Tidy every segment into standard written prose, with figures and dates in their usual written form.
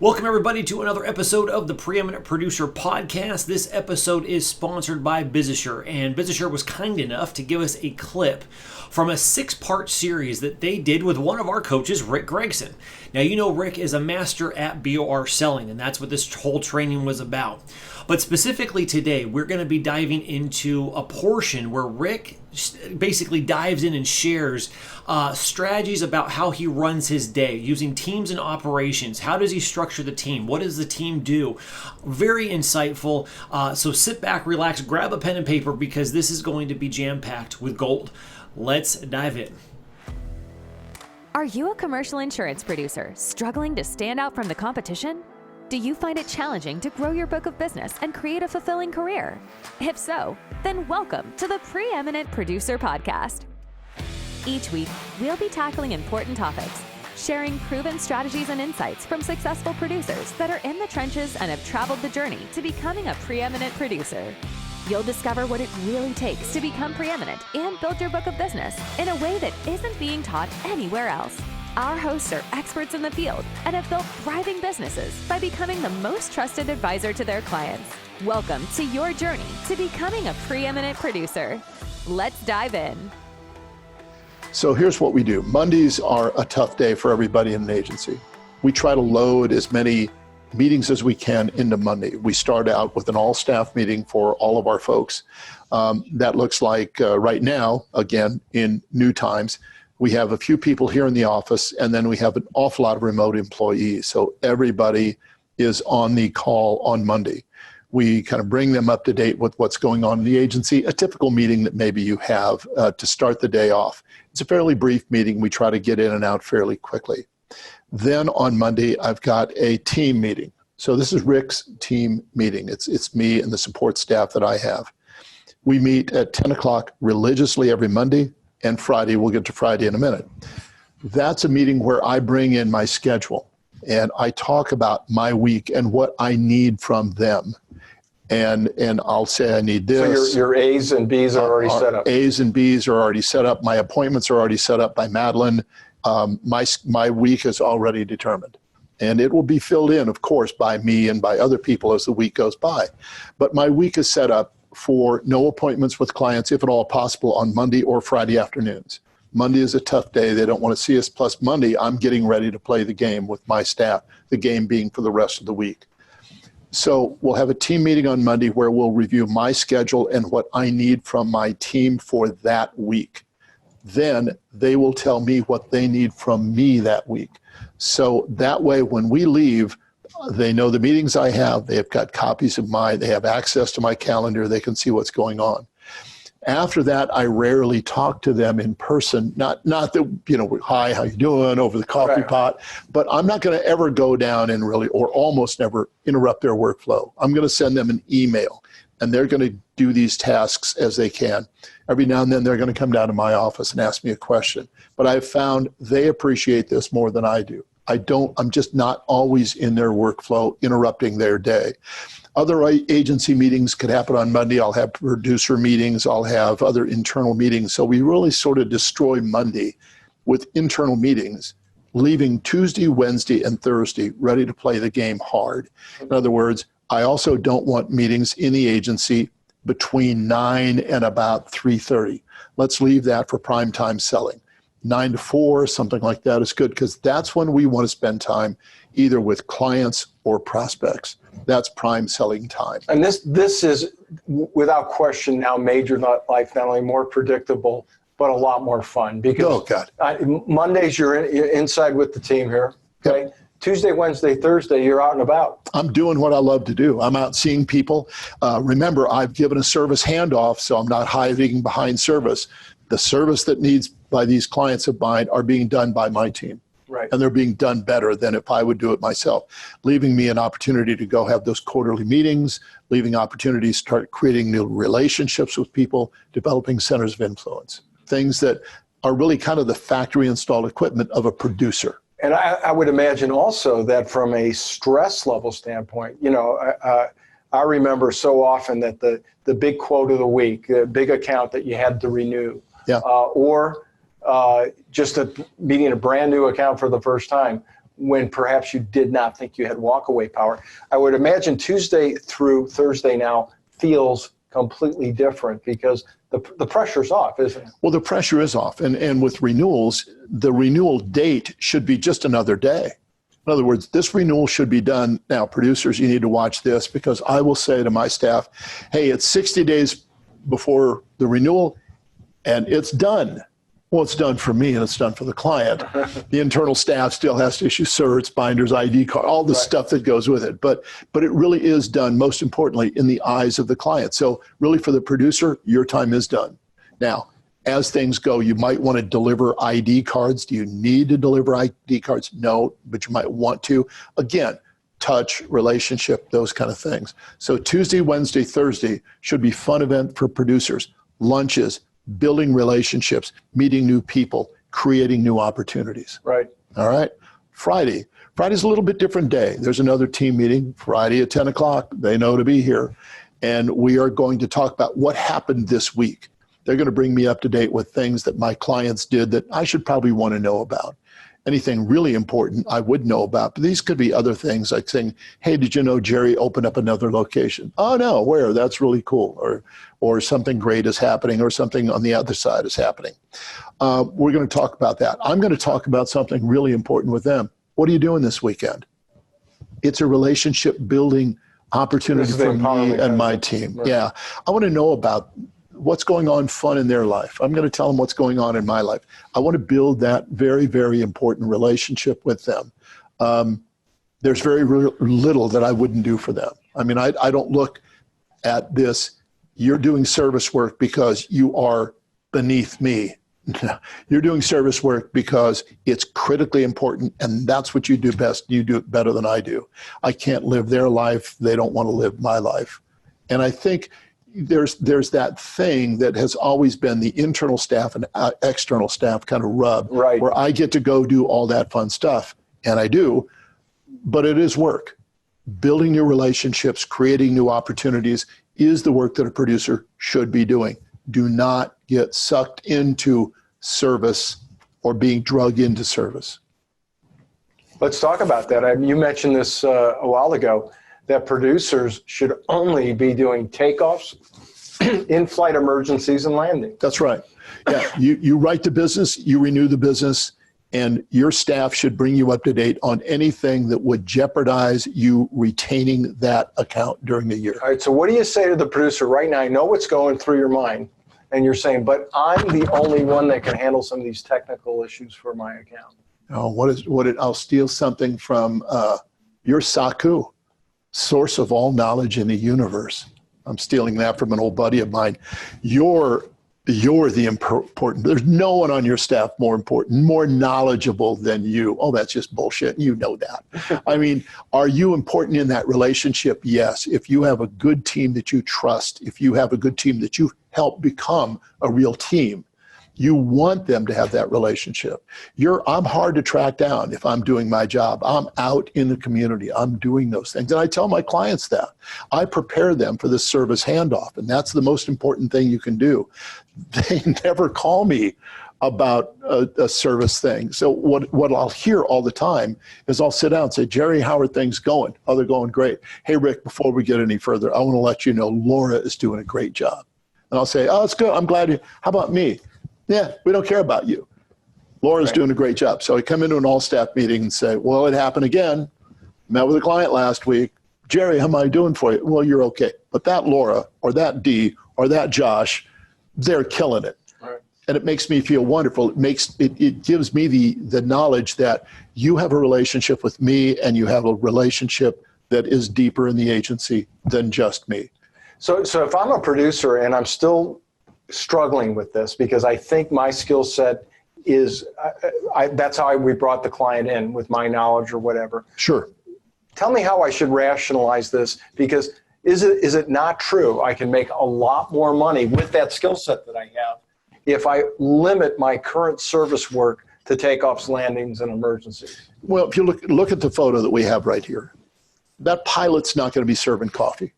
Welcome everybody to another episode of the Preeminent Producer Podcast. This episode is sponsored by BusinessSure, and BusinessSure was kind enough to give us a clip from a 6-part series that they did with one of our coaches, Rick Gregson. Now, you know Rick is a master at BOR Selling, and that's what this whole training was about. But specifically today, we're going to be diving into a portion where Rick basically dives in and shares strategies about how he runs his day using teams and operations. How does he structure the team? What does the team do? Very insightful. So sit back, relax, grab a pen and paper because this is going to be jam-packed with gold. Let's dive in. Are you a commercial insurance producer struggling to stand out from the competition? Do you find it challenging to grow your book of business and create a fulfilling career? If so, then welcome to the Preeminent Producer Podcast. Each week, we'll be tackling important topics, sharing proven strategies and insights from successful producers that are in the trenches and have traveled the journey to becoming a preeminent producer. You'll discover what it really takes to become preeminent and build your book of business in a way that isn't being taught anywhere else. Our hosts are experts in the field and have built thriving businesses by becoming the most trusted advisor to their clients. Welcome to your journey to becoming a preeminent producer. Let's dive in. So here's what we do. Mondays are a tough day for everybody in an agency. We try to load as many meetings as we can into Monday. We start out with an all-staff meeting for all of our folks. That looks like right now, again, in new times, we have a few people here in the office, and then we have an awful lot of remote employees. So everybody is on the call on Monday. We kind of bring them up to date with what's going on in the agency, a typical meeting that maybe you have to start the day off. It's a fairly brief meeting. We try to get in and out fairly quickly. Then on Monday, I've got a team meeting. So this is Rick's team meeting. It's me and the support staff that I have. We meet at 10 o'clock religiously every Monday and Friday. We'll get to Friday in a minute. That's a meeting where I bring in my schedule and I talk about my week and what I need from them. And I'll say I need this. So your A's and B's are already set up. A's and B's are already set up. My appointments are already set up by Madeline. My week is already determined. And it will be filled in, of course, by me and by other people as the week goes by. But my week is set up for no appointments with clients, if at all possible, on Monday or Friday afternoons. Monday is a tough day. They don't want to see us. Plus Monday, I'm getting ready to play the game with my staff, the game being for the rest of the week. So we'll have a team meeting on Monday where we'll review my schedule and what I need from my team for that week. Then they will tell me what they need from me that week. So that way, when we leave, they know the meetings I have. They've got copies of mine. They have access to my calendar. They can see what's going on. After that, I rarely talk to them in person. Not that, hi, how you doing, over the coffee pot. But I'm not going to ever go down and really, or almost never, interrupt their workflow. I'm going to send them an email, and they're going to do these tasks as they can. Every now and then, they're going to come down to my office and ask me a question. But I've found they appreciate this more than I do. I'm just not always in their workflow, interrupting their day. Other agency meetings could happen on Monday. I'll have producer meetings. I'll have other internal meetings. So we really sort of destroy Monday with internal meetings, leaving Tuesday, Wednesday, and Thursday ready to play the game hard. In other words, I also don't want meetings in the agency between 9 and about 3:30. Let's leave that for prime time selling. 9 to 4, something like that is good because that's when we want to spend time either with clients or prospects. That's prime selling time. And this is, without question, now made your life not only more predictable, but a lot more fun. Because Mondays, you're inside with the team here. Okay. Yep. Tuesday, Wednesday, Thursday, you're out and about. I'm doing what I love to do. I'm out seeing people. Remember, I've given a service handoff, so I'm not hiding behind service. The service that needs by these clients of mine are being done by my team. Right. And they're being done better than if I would do it myself, leaving me an opportunity to go have those quarterly meetings, leaving opportunities to start creating new relationships with people, developing centers of influence, things that are really kind of the factory installed equipment of a producer. And I would imagine also that from a stress level standpoint, I remember so often that the big quote of the week, the big account that you had to renew, or just meeting a brand new account for the first time when perhaps you did not think you had walkaway power. I would imagine Tuesday through Thursday now feels completely different because the pressure's off, isn't it? Well, the pressure is off. And with renewals, the renewal date should be just another day. In other words, this renewal should be done. Now, producers, you need to watch this, because I will say to my staff, hey, it's 60 days before the renewal and it's done. Well, it's done for me and it's done for the client. The internal staff still has to issue certs, binders, ID card, all the stuff that goes with it. But it really is done, most importantly, in the eyes of the client. So really for the producer, your time is done. Now, as things go, you might want to deliver ID cards. Do you need to deliver ID cards? No, but you might want to. Again, touch, relationship, those kind of things. So Tuesday, Wednesday, Thursday should be fun event for producers. Lunches, building relationships, meeting new people, creating new opportunities. Right. All right. Friday's a little bit different day. There's another team meeting Friday at 10 o'clock. They know to be here. And we are going to talk about what happened this week. They're going to bring me up to date with things that my clients did that I should probably want to know about. Anything really important I would know about, but these could be other things like saying, hey, did you know Jerry opened up another location? Oh no, where? That's really cool. Or something great is happening, or something on the other side is happening. We're going to talk about that. I'm going to talk about something really important with them. What are you doing this weekend? It's a relationship building opportunity for me and my team. Right. Yeah. I want to know about what's going on fun in their life. I'm going to tell them what's going on in my life. I want to build that very, very important relationship with them. There's very little that I wouldn't do for them. I mean, I don't look at this, you're doing service work because you are beneath me. You're doing service work because it's critically important, and that's what you do best. You do it better than I do. I can't live their life. They don't want to live my life. And I think there's that thing that has always been the internal staff and external staff kind of rub, right, where I get to go do all that fun stuff, and I do, but it is work. Building new relationships, creating new opportunities is the work that a producer should be doing. Do not get sucked into service or being drugged into service. Let's talk about that. You mentioned this a while ago, that producers should only be doing takeoffs, in-flight emergencies, and landing. That's right. Yeah, you write the business, you renew the business, and your staff should bring you up to date on anything that would jeopardize you retaining that account during the year. All right, so what do you say to the producer right now? I know what's going through your mind, and you're saying, but I'm the only one that can handle some of these technical issues for my account. Oh, I'll steal something from your Saku, source of all knowledge in the universe. I'm stealing that from an old buddy of mine. You're the important. There's no one on your staff more important, more knowledgeable than you. Oh, that's just bullshit. You know that. I mean, are you important in that relationship? Yes. If you have a good team that you trust, if you have a good team that you help become a real team, you want them to have that relationship. I'm hard to track down if I'm doing my job. I'm out in the community. I'm doing those things. And I tell my clients that. I prepare them for this service handoff, and that's the most important thing you can do. They never call me about a service thing. So what I'll hear all the time is I'll sit down and say, Jerry, how are things going? Oh, they're going great. Hey, Rick, before we get any further, I want to let you know Laura is doing a great job. And I'll say, oh, it's good. I'm glad you. How about me? Yeah, we don't care about you. Laura's doing a great job. So I come into an all-staff meeting and say, well, it happened again. Met with a client last week. Jerry, how am I doing for you? Well, you're okay. But that Laura or that Dee or that Josh, they're killing it. Right. And it makes me feel wonderful. It gives me the knowledge that you have a relationship with me and you have a relationship that is deeper in the agency than just me. So if I'm a producer and I'm still struggling with this because I think my skill set is, that's how we brought the client in with my knowledge or whatever. Sure. Tell me how I should rationalize this, because is it not true I can make a lot more money with that skill set that I have if I limit my current service work to takeoffs, landings, and emergencies? Well, if you look at the photo that we have right here, that pilot's not going to be serving coffee.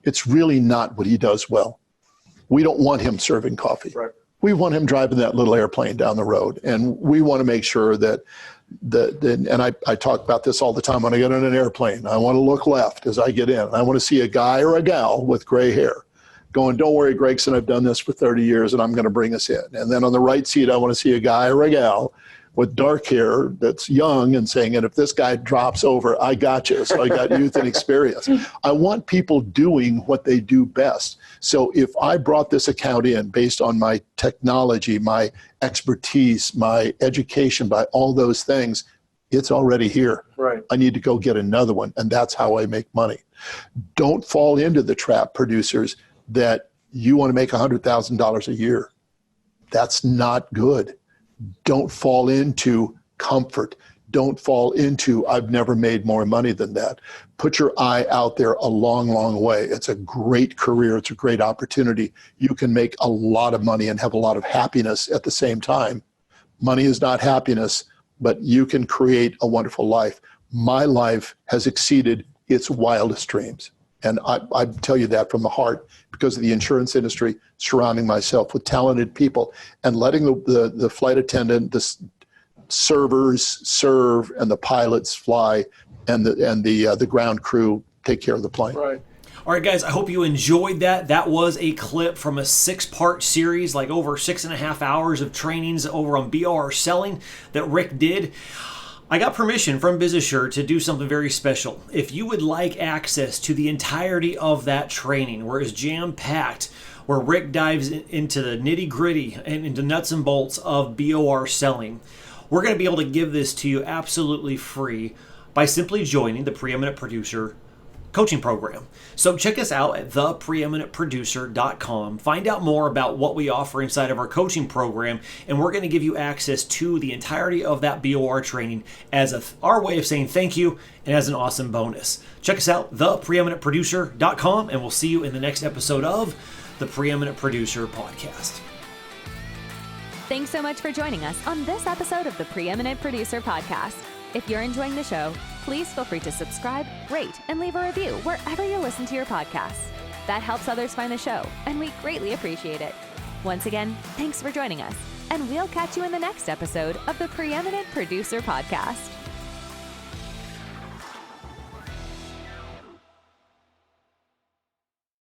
It's really not what he does well. We don't want him serving coffee. Right. We want him driving that little airplane down the road. And we want to make sure that and I talk about this all the time when I get on an airplane. I want to look left as I get in. I want to see a guy or a gal with gray hair going, don't worry, Gregson, I've done this for 30 years and I'm going to bring us in. And then on the right seat, I want to see a guy or a gal with dark hair that's young and saying, and if this guy drops over, I got you. So I got youth and experience. I want people doing what they do best. So if I brought this account in based on my technology, my expertise, my education, by all those things, it's already here. Right. I need to go get another one. And that's how I make money. Don't fall into the trap, producers, that you want to make $100,000 a year. That's not good. Don't fall into comfort. Don't fall into, I've never made more money than that. Put your eye out there a long, long way. It's a great career. It's a great opportunity. You can make a lot of money and have a lot of happiness at the same time. Money is not happiness, but you can create a wonderful life. My life has exceeded its wildest dreams. And I tell you that from the heart because of the insurance industry, surrounding myself with talented people and letting the flight attendant, the servers serve, and the pilots fly, and the ground crew take care of the plane. Right. All right, guys, I hope you enjoyed that. That was a clip from a 6-part series, like over 6.5 hours of trainings over on BOR Selling that Rick did. I got permission from BizAssure to do something very special. If you would like access to the entirety of that training, where it's jam-packed, where Rick dives into the nitty-gritty and into nuts and bolts of BOR Selling, we're going to be able to give this to you absolutely free by simply joining the Preeminent Producer coaching program. So check us out at thepreeminentproducer.com. Find out more about what we offer inside of our coaching program, and we're going to give you access to the entirety of that BOR training as our way of saying thank you and as an awesome bonus. Check us out, thepreeminentproducer.com, and we'll see you in the next episode of the Preeminent Producer Podcast. Thanks so much for joining us on this episode of the Preeminent Producer Podcast. If you're enjoying the show, please feel free to subscribe, rate, and leave a review wherever you listen to your podcasts. That helps others find the show, and we greatly appreciate it. Once again, thanks for joining us, and we'll catch you in the next episode of the Preeminent Producer Podcast.